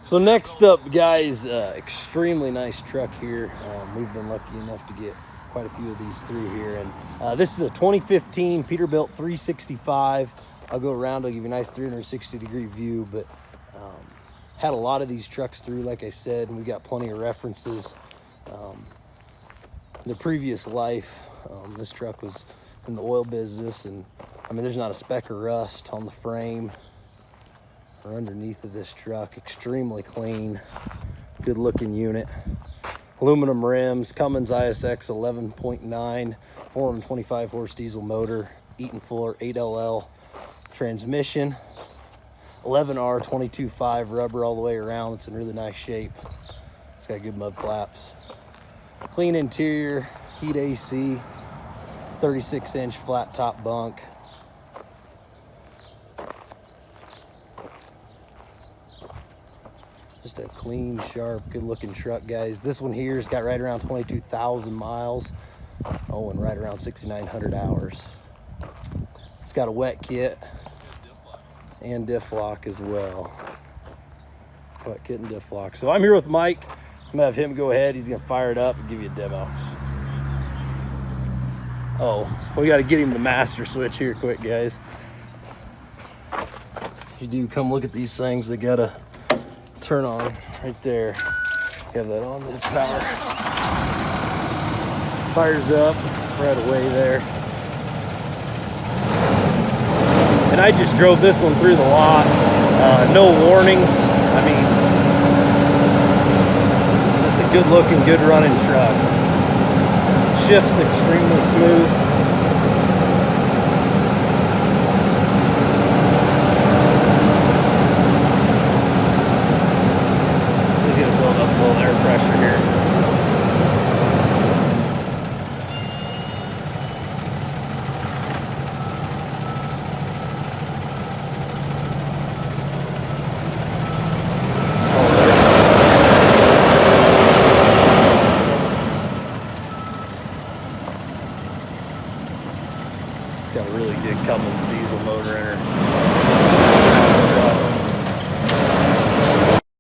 So next up, guys, extremely nice truck here. We've been lucky enough to get quite a few of these through here. And this is a 2015 Peterbilt 365. I'll go around, I'll give you a nice 360-degree view, but had a lot of these trucks through, like I said, and we got plenty of references. The previous life, this truck was in the oil business, and I mean, there's not a speck of rust on the frame or underneath of this truck. Extremely clean, good looking unit. Aluminum rims, Cummins ISX 11.9, 425 horse diesel motor, Eaton Fuller 8LL transmission, 11R 22.5 rubber all the way around. It's in really nice shape. It's got good mud flaps. Clean interior, heat AC, 36-inch flat top bunk. Just a clean, sharp, good-looking truck, guys. This one here's got right around 22,000 miles. Oh, and right around 6,900 hours. It's got a wet kit and diff lock as well. Wet kit and diff lock. So I'm here with Mike. I'm gonna have him go ahead. He's gonna fire it up and give you a demo. Oh, we got to get him the master switch here quick, guys. If you do come look at these things, they gotta turn on right there. You have that on, the power fires up right away there. And I just drove this one through the lot, no warnings. I mean, just a good looking, good running truck. Shifts extremely smooth. He's gonna build up a little air pressure here. Got a really good Cummins diesel motor in her.